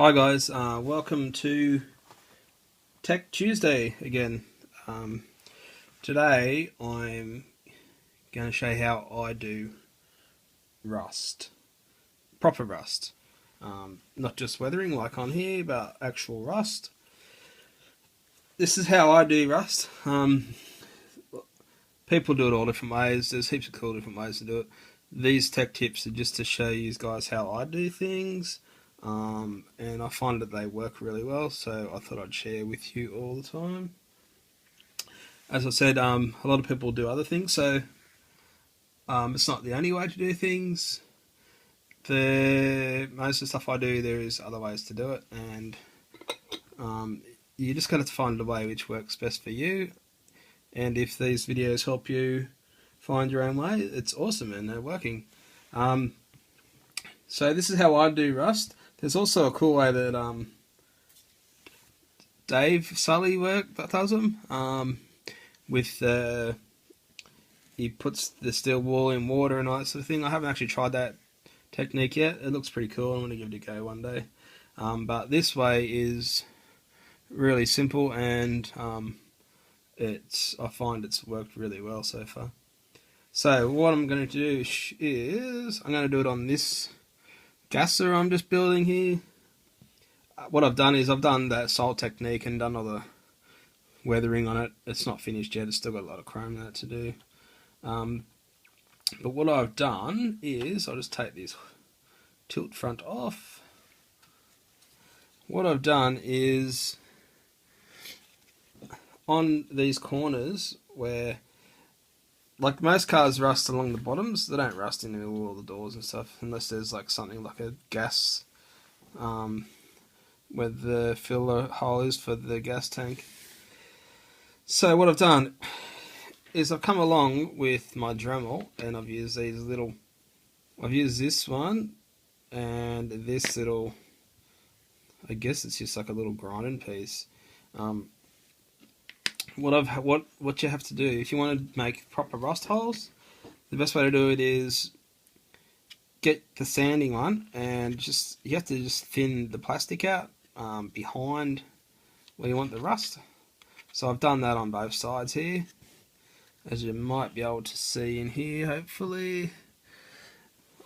Hi guys, welcome to Tech Tuesday again. Today I'm going to show you how I do rust, proper rust, not just weathering like on here, but actual rust. This is how I do rust. People do it all different ways. There's heaps of cool different ways to do it. These tech tips are just to show you guys how I do things. And I find that they work really well, so I thought I'd share with you all the time. As I said, a lot of people do other things, so it's not the only way to do things. Most of the stuff I do, there is other ways to do it, and you just got to find a way which works best for you. And if these videos help you find your own way, it's awesome and they're working. So this is how I do rust. There's also a cool way that Dave Sully does them. He puts the steel wool in water and all that sort of thing. I haven't actually tried that technique yet. It looks pretty cool. I'm going to give it a go one day. But this way is really simple, and I find it's worked really well so far. So what I'm going to do is I'm going to do it on this gasser I'm just building here. What I've done is I've done that salt technique and done all the weathering on it. It's not finished yet. It's still got a lot of chrome in it to do. But what I've done is I'll just take this tilt front off. What I've done is on these corners where, like most cars rust along the bottoms, they don't rust in the middle of all the doors and stuff, unless there's like something like a gas, where the filler hole is for the gas tank. So what I've done is I've come along with my Dremel and I've used this one and this little, I guess it's just like a little grinding piece. What you have to do if you want to make proper rust holes, the best way to do it is get the sanding one, and you have to just thin the plastic out behind where you want the rust. So I've done that on both sides here, as you might be able to see in here, hopefully.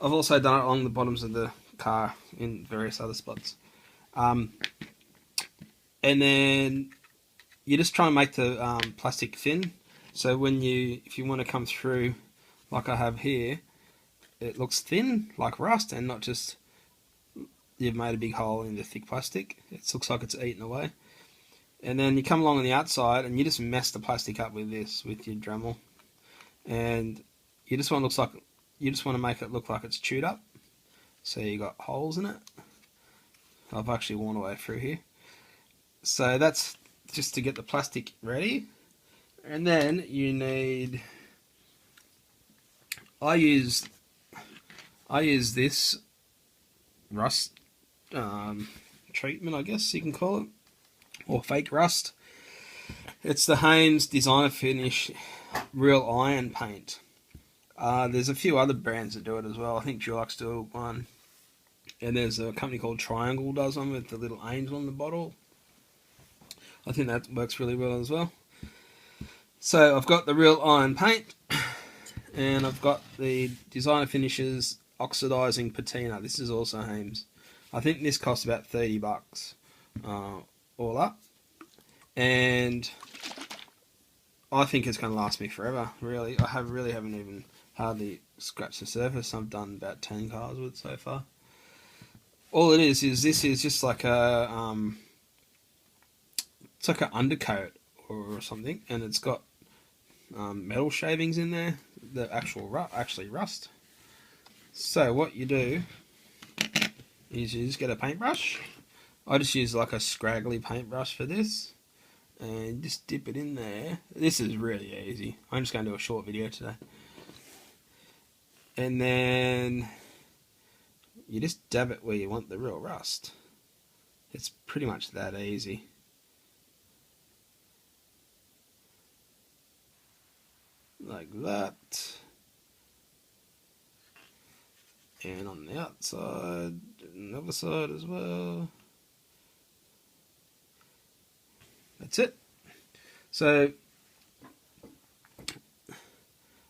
I've also done it along the bottoms of the car in various other spots. And then you just try and make the plastic thin, so if you want to come through like I have here, it looks thin like rust and not just you've made a big hole in the thick plastic. It looks like it's eaten away. And then you come along on the outside and you just mess the plastic up with your Dremel, and you just want to make it look like it's chewed up, so you got holes in it. I've actually worn away through here. So that's just to get the plastic ready. And then you need, I use this rust treatment, I guess you can call it, or fake rust. It's the Haynes Designer Finish Real Iron Paint. There's a few other brands that do it as well. I think Dulux do one, and there's a company called Triangle does one with the little angel on the bottle. I think that works really well as well. So I've got the Real Iron Paint, and I've got the Designer Finishes Oxidizing Patina. This is also Haynes. I think this costs about $30 all up, and I think it's going to last me forever. Really, I really haven't even hardly scratched the surface. I've done about 10 cars with it so far. All it is this is just like it's like an undercoat or something, and it's got metal shavings in there that actually rust. So what you do is you just get a paintbrush. I just use like a scraggly paintbrush for this, and just dip it in there. This is really easy. I'm just going to do a short video today. And then you just dab it where you want the real rust. It's pretty much that easy. Like that. And on the outside, and the other side as well. that's it. So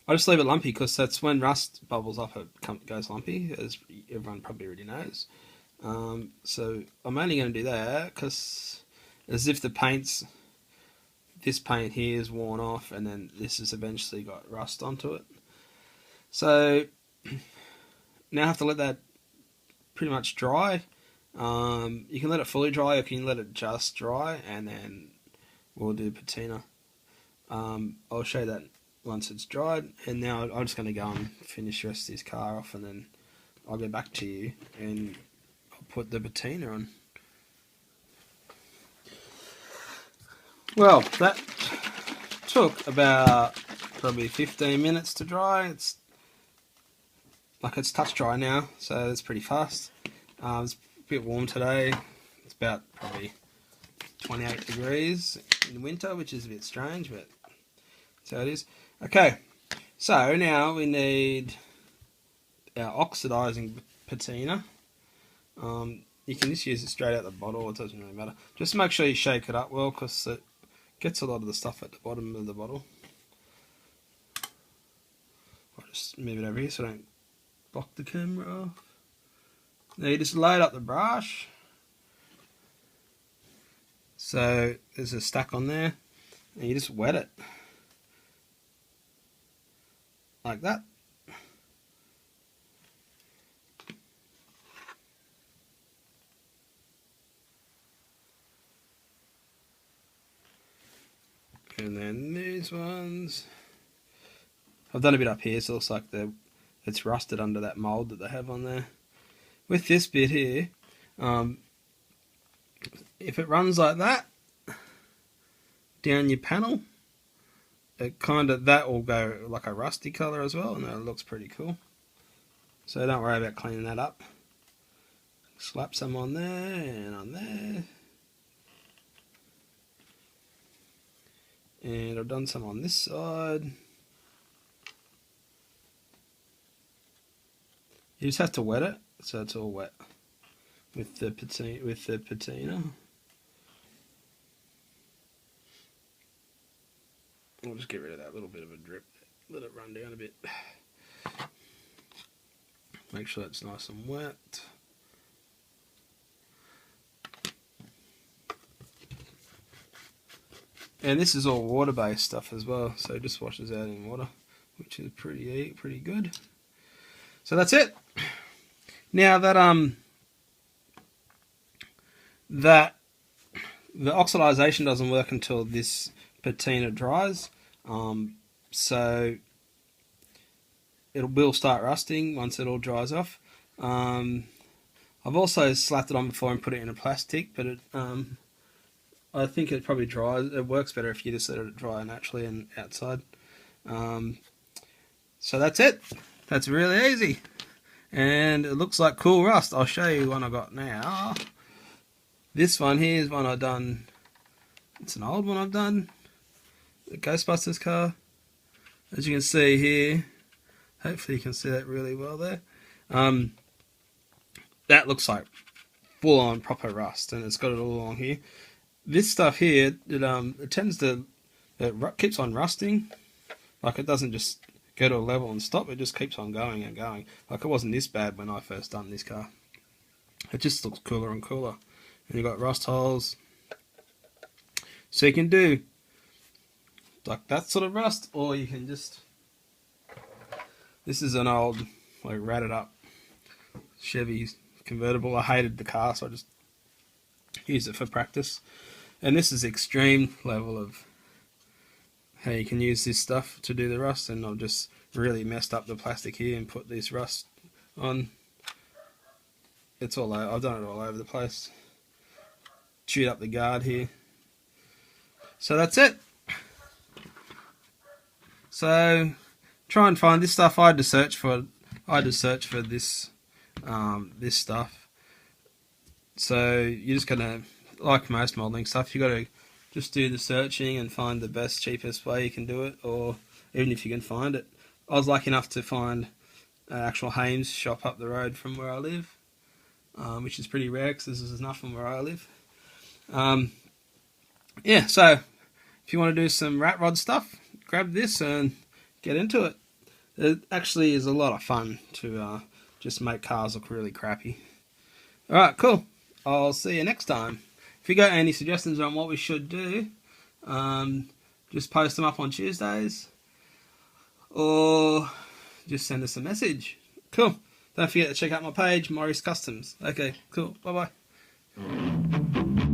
I just leave it lumpy because that's when rust bubbles up, it goes lumpy, as everyone probably already knows. So I'm only going to do that because as if this paint here is worn off and then this has eventually got rust onto it. So now I have to let that pretty much dry. You can let it fully dry or you can let it just dry, and then we'll do patina. I'll show you that once it's dried, and now I'm just going to go and finish the rest of this car off, and then I'll get back to you and I'll put the patina on. Well, that took about probably 15 minutes to dry. It's touch dry now, so it's pretty fast. It's a bit warm today. It's about probably 28 degrees in winter, which is a bit strange, but that's how it is. Okay, so now we need our oxidizing patina. You can just use it straight out the bottle, it doesn't really matter. Just make sure you shake it up well because it gets a lot of the stuff at the bottom of the bottle. I'll just move it over here so I don't block the camera off. Now you just load up the brush. So there's a stack on there, and you just wet it. Like that. And then these ones, I've done a bit up here, so it looks like it's rusted under that mould that they have on there. With this bit here, if it runs like that down your panel, that will go like a rusty colour as well, and it looks pretty cool. So don't worry about cleaning that up. Slap some on there and on there. And I've done some on this side. You just have to wet it so it's all wet with the patina. We'll just get rid of that little bit of a drip. Let it run down a bit. Make sure it's nice and wet. And this is all water-based stuff as well, so it just washes out in water, which is pretty good. So that's it. Now that the oxidization doesn't work until this patina dries, so it will start rusting once it all dries off. I've also slapped it on before and put it in a plastic, but I think it probably dries. It works better if you just let it dry naturally and outside. So that's it. That's really easy, and it looks like cool rust. I'll show you one I got now. This one here is one I've done. It's an old one I've done. The Ghostbusters car. As you can see here, hopefully you can see that really well there. That looks like full on proper rust, and it's got it all along here. This stuff here, it keeps on rusting. Like, it doesn't just go to a level and stop, it just keeps on going and going. Like, it wasn't this bad when I first done this car. It just looks cooler and cooler. And you've got rust holes. So you can do like that sort of rust, or you can just... This is an old, like, ratted up Chevy convertible. I hated the car, so I just used it for practice. And this is extreme level of how you can use this stuff to do the rust, and I've just really messed up the plastic here and put this rust on. It's all over. I've done it all over the place. Chewed up the guard here. So that's it. So try and find this stuff. I had to search for this this stuff. So you're just gonna, like most modelling stuff, you got to just do the searching and find the best, cheapest way you can do it, or even if you can find it. I was lucky enough to find an actual Hames shop up the road from where I live, which is pretty rare because this is nothing where I live. yeah, so if you want to do some rat rod stuff, grab this and get into it. It actually is a lot of fun to just make cars look really crappy. Alright, cool. I'll see you next time. If you got any suggestions on what we should do, just post them up on Tuesdays or just send us a message. Cool. Don't forget to check out my page, Maurice Customs. Okay, cool. Bye bye.